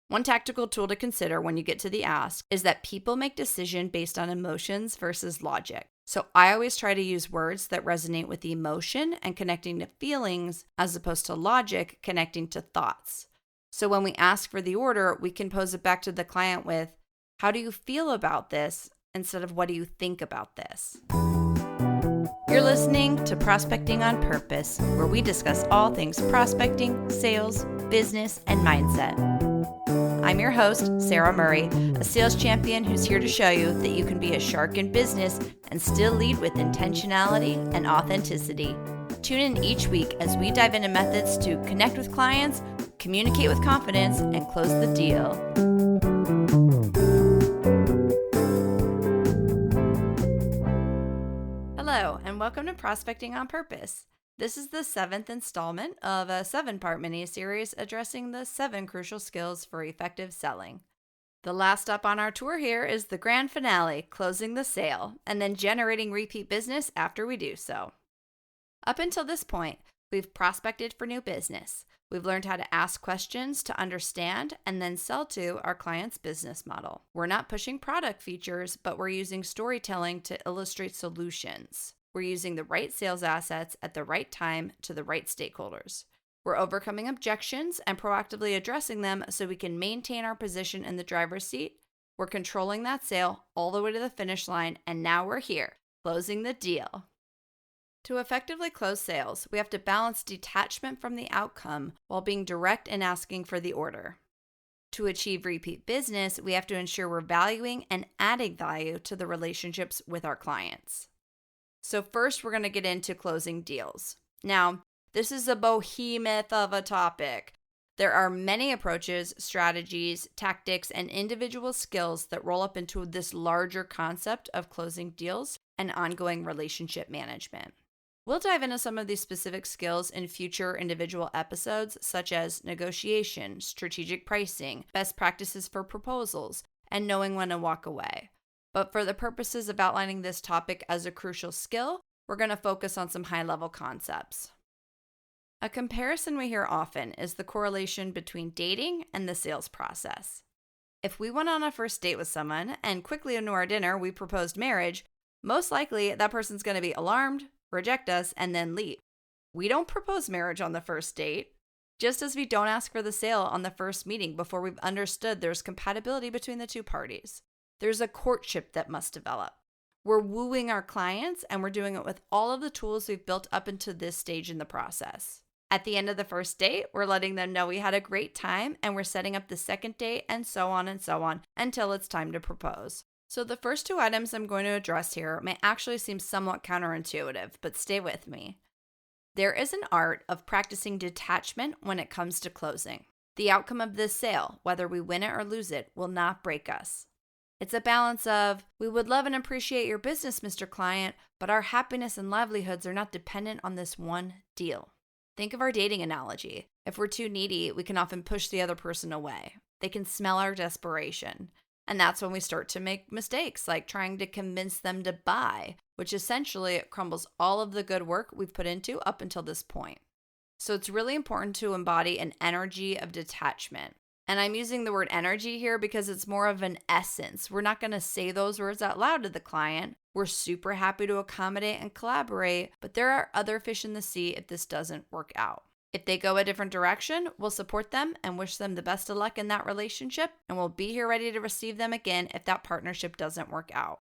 One tactical tool to consider when you get to the ask is that people make decisions based on emotions versus logic. So I always try to use words that resonate with the emotion and connecting to feelings as opposed to logic connecting to thoughts. So when we ask for the order, we can pose it back to the client with, how do you feel about this? Instead of what do you think about this? You're listening to Prospecting on Purpose, where we discuss all things prospecting, sales, business, and mindset. I'm your host, Sara Murray, a sales champion who's here to show you that you can be a shark in business and still lead with intentionality and authenticity. Tune in each week as we dive into methods to connect with clients, communicate with confidence, and close the deal. Hello, and welcome to Prospecting on Purpose. This is the 7th installment of a 7-part mini-series addressing the 7 crucial skills for effective selling. The last stop on our tour here is the grand finale, closing the sale, and then generating repeat business after we do so. Up until this point, we've prospected for new business. We've learned how to ask questions to understand and then sell to our client's business model. We're not pushing product features, but we're using storytelling to illustrate solutions. We're using the right sales assets at the right time to the right stakeholders. We're overcoming objections and proactively addressing them so we can maintain our position in the driver's seat. We're controlling that sale all the way to the finish line, and now we're here, closing the deal. To effectively close sales, we have to balance detachment from the outcome while being direct in asking for the order. To achieve repeat business, we have to ensure we're valuing and adding value to the relationships with our clients. So first, we're going to get into closing deals. Now, this is a behemoth of a topic. There are many approaches, strategies, tactics, and individual skills that roll up into this larger concept of closing deals and ongoing relationship management. We'll dive into some of these specific skills in future individual episodes, such as negotiation, strategic pricing, best practices for proposals, and knowing when to walk away. But for the purposes of outlining this topic as a crucial skill, we're going to focus on some high-level concepts. A comparison we hear often is the correlation between dating and the sales process. If we went on a first date with someone and quickly into our dinner we proposed marriage, most likely that person's going to be alarmed, reject us, and then leave. We don't propose marriage on the first date, just as we don't ask for the sale on the first meeting before we've understood there's compatibility between the two parties. There's a courtship that must develop. We're wooing our clients, and we're doing it with all of the tools we've built up into this stage in the process. At the end of the first date, we're letting them know we had a great time, and we're setting up the second date, and so on until it's time to propose. So the first 2 items I'm going to address here may actually seem somewhat counterintuitive, but stay with me. There is an art of practicing detachment when it comes to closing. The outcome of this sale, whether we win it or lose it, will not break us. It's a balance of, we would love and appreciate your business, Mr. Client, but our happiness and livelihoods are not dependent on this one deal. Think of our dating analogy. If we're too needy, we can often push the other person away. They can smell our desperation. And that's when we start to make mistakes, like trying to convince them to buy, which essentially crumbles all of the good work we've put into up until this point. So it's really important to embody an energy of detachment. And I'm using the word energy here because it's more of an essence. We're not going to say those words out loud to the client. We're super happy to accommodate and collaborate, but there are other fish in the sea if this doesn't work out. If they go a different direction, we'll support them and wish them the best of luck in that relationship, and we'll be here ready to receive them again if that partnership doesn't work out.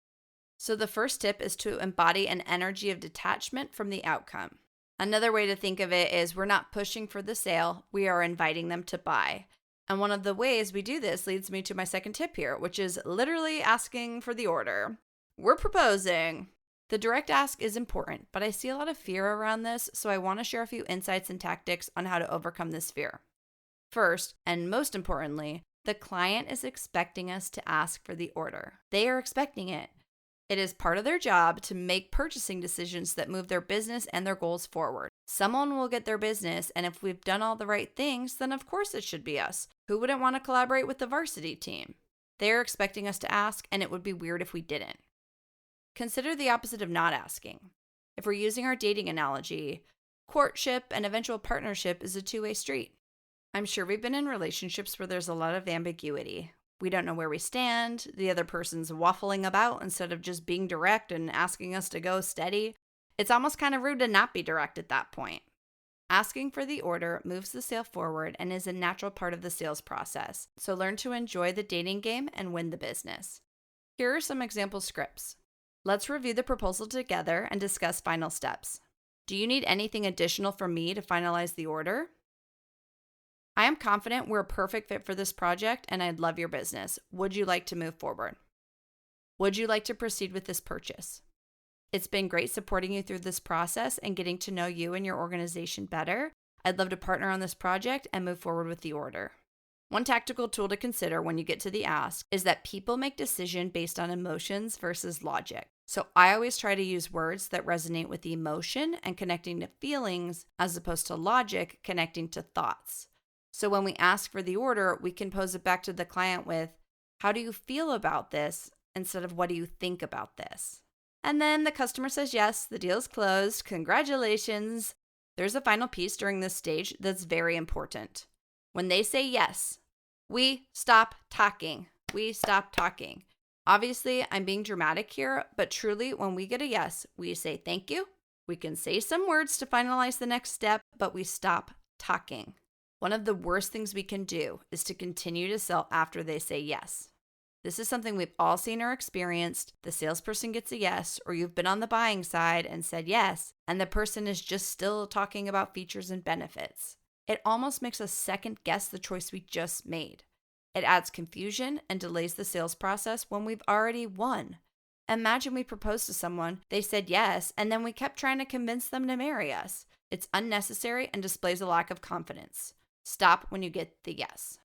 So the first tip is to embody an energy of detachment from the outcome. Another way to think of it is we're not pushing for the sale, we are inviting them to buy. And one of the ways we do this leads me to my second tip here, which is literally asking for the order. We're proposing. The direct ask is important, but I see a lot of fear around this, so I want to share a few insights and tactics on how to overcome this fear. First, and most importantly, the client is expecting us to ask for the order. They are expecting it. It is part of their job to make purchasing decisions that move their business and their goals forward. Someone will get their business, and if we've done all the right things, then of course it should be us. Who wouldn't want to collaborate with the varsity team? They're expecting us to ask, and it would be weird if we didn't. Consider the opposite of not asking. If we're using our dating analogy, courtship and eventual partnership is a two-way street. I'm sure we've been in relationships where there's a lot of ambiguity. We don't know where we stand. The other person's waffling about instead of just being direct and asking us to go steady. It's almost kind of rude to not be direct at that point. Asking for the order moves the sale forward and is a natural part of the sales process. So learn to enjoy the dating game and win the business. Here are some example scripts. Let's review the proposal together and discuss final steps. Do you need anything additional from me to finalize the order? I am confident we're a perfect fit for this project and I'd love your business. Would you like to move forward? Would you like to proceed with this purchase? It's been great supporting you through this process and getting to know you and your organization better. I'd love to partner on this project and move forward with the order. One tactical tool to consider when you get to the ask is that people make decisions based on emotions versus logic. So I always try to use words that resonate with the emotion and connecting to feelings as opposed to logic connecting to thoughts. So when we ask for the order, we can pose it back to the client with, how do you feel about this? Instead of what do you think about this? And then the customer says yes, the deal's closed, congratulations. There's a final piece during this stage that's very important. When they say yes, we stop talking. We stop talking. Obviously, I'm being dramatic here, but truly, when we get a yes, we say thank you. We can say some words to finalize the next step, but we stop talking. One of the worst things we can do is to continue to sell after they say yes. This is something we've all seen or experienced. The salesperson gets a yes, or you've been on the buying side and said yes, and the person is just still talking about features and benefits. It almost makes us second guess the choice we just made. It adds confusion and delays the sales process when we've already won. Imagine we proposed to someone, they said yes, and then we kept trying to convince them to marry us. It's unnecessary and displays a lack of confidence. Stop when you get the yes.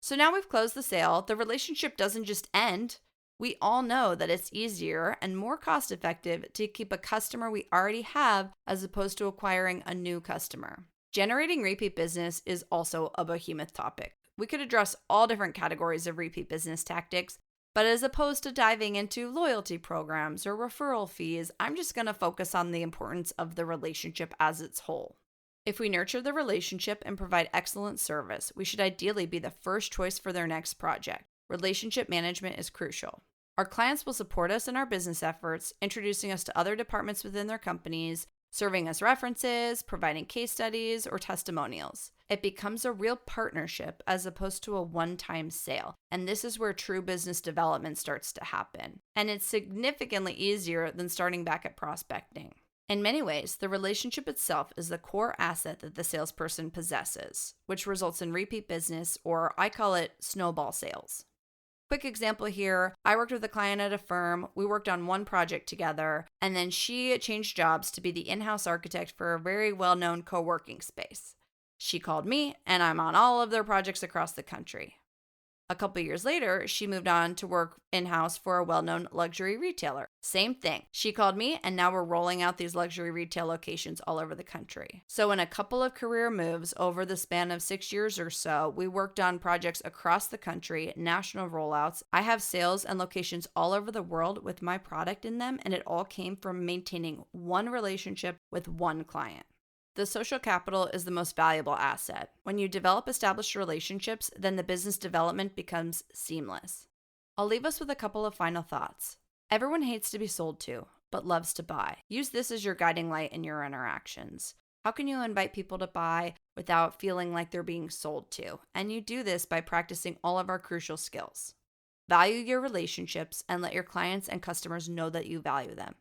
So now we've closed the sale. The relationship doesn't just end. We all know that it's easier and more cost-effective to keep a customer we already have as opposed to acquiring a new customer. Generating repeat business is also a behemoth topic. We could address all different categories of repeat business tactics, but as opposed to diving into loyalty programs or referral fees, I'm just going to focus on the importance of the relationship as its whole. If we nurture the relationship and provide excellent service, we should ideally be the first choice for their next project. Relationship management is crucial. Our clients will support us in our business efforts, introducing us to other departments within their companies, serving as references, providing case studies, or testimonials. It becomes a real partnership as opposed to a one-time sale, and this is where true business development starts to happen. And it's significantly easier than starting back at prospecting. In many ways, the relationship itself is the core asset that the salesperson possesses, which results in repeat business, or I call it snowball sales. Quick example here, I worked with a client at a firm, we worked on one project together, and then she changed jobs to be the in-house architect for a very well-known co-working space. She called me, and I'm on all of their projects across the country. A couple years later, she moved on to work in-house for a well-known luxury retailer. Same thing. She called me, and now we're rolling out these luxury retail locations all over the country. So in a couple of career moves over the span of 6 years or so, we worked on projects across the country, national rollouts. I have sales and locations all over the world with my product in them, and it all came from maintaining one relationship with one client. The social capital is the most valuable asset. When you develop established relationships, then the business development becomes seamless. I'll leave us with a couple of final thoughts. Everyone hates to be sold to, but loves to buy. Use this as your guiding light in your interactions. How can you invite people to buy without feeling like they're being sold to? And you do this by practicing all of our crucial skills. Value your relationships and let your clients and customers know that you value them.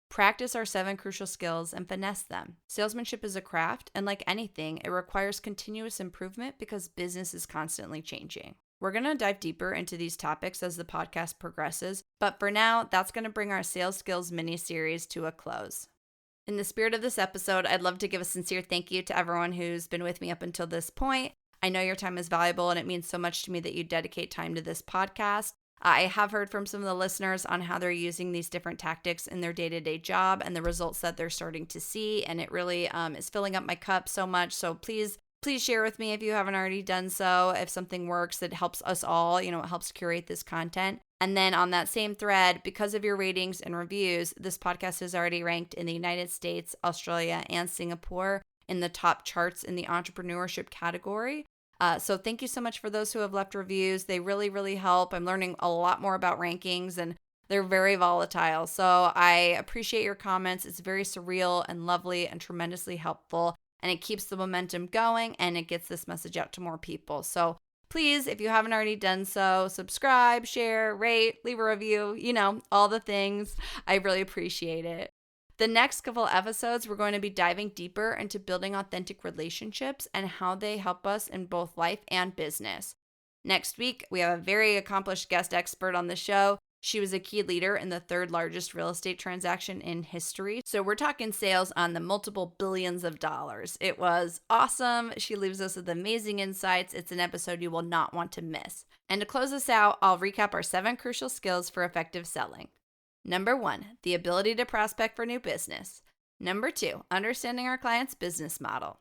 Practice our 7 crucial skills and finesse them. Salesmanship is a craft, and like anything, it requires continuous improvement because business is constantly changing. We're going to dive deeper into these topics as the podcast progresses, but for now, that's going to bring our sales skills mini-series to a close. In the spirit of this episode, I'd love to give a sincere thank you to everyone who's been with me up until this point. I know your time is valuable, and it means so much to me that you dedicate time to this podcast. I have heard from some of the listeners on how they're using these different tactics in their day-to-day job and the results that they're starting to see, and it really is filling up my cup so much. So please share with me if you haven't already done so. If something works, that helps us all, it helps curate this content. And then on that same thread, because of your ratings and reviews, this podcast is already ranked in the United States, Australia, and Singapore in the top charts in the entrepreneurship category. So thank you so much for those who have left reviews. They really, really help. I'm learning a lot more about rankings, and they're very volatile. So I appreciate your comments. It's very surreal and lovely and tremendously helpful. And it keeps the momentum going, and it gets this message out to more people. So please, if you haven't already done so, subscribe, share, rate, leave a review, all the things. I really appreciate it. The next couple episodes, we're going to be diving deeper into building authentic relationships and how they help us in both life and business. Next week, we have a very accomplished guest expert on the show. She was a key leader in the third largest real estate transaction in history. So we're talking sales on the multiple billions of dollars. It was awesome. She leaves us with amazing insights. It's an episode you will not want to miss. And to close us out, I'll recap our 7 crucial skills for effective selling. Number 1, the ability to prospect for new business. Number 2, understanding our client's business model.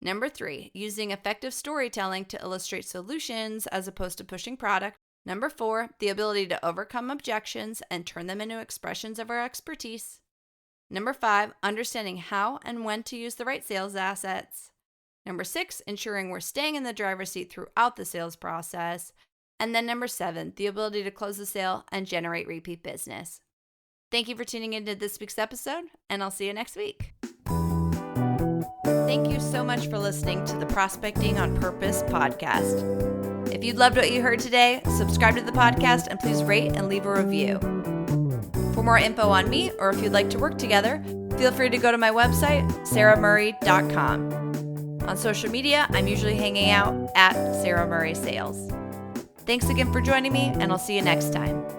Number 3, using effective storytelling to illustrate solutions as opposed to pushing product. Number 4, the ability to overcome objections and turn them into expressions of our expertise. Number 5, understanding how and when to use the right sales assets. Number 6, ensuring we're staying in the driver's seat throughout the sales process. And then number 7, the ability to close the sale and generate repeat business. Thank you for tuning into this week's episode, and I'll see you next week. Thank you so much for listening to the Prospecting on Purpose podcast. If you loved what you heard today, subscribe to the podcast and please rate and leave a review. For more info on me, or if you'd like to work together, feel free to go to my website, saramurray.com. On social media, I'm usually hanging out at Sara Murray Sales. Thanks again for joining me, and I'll see you next time.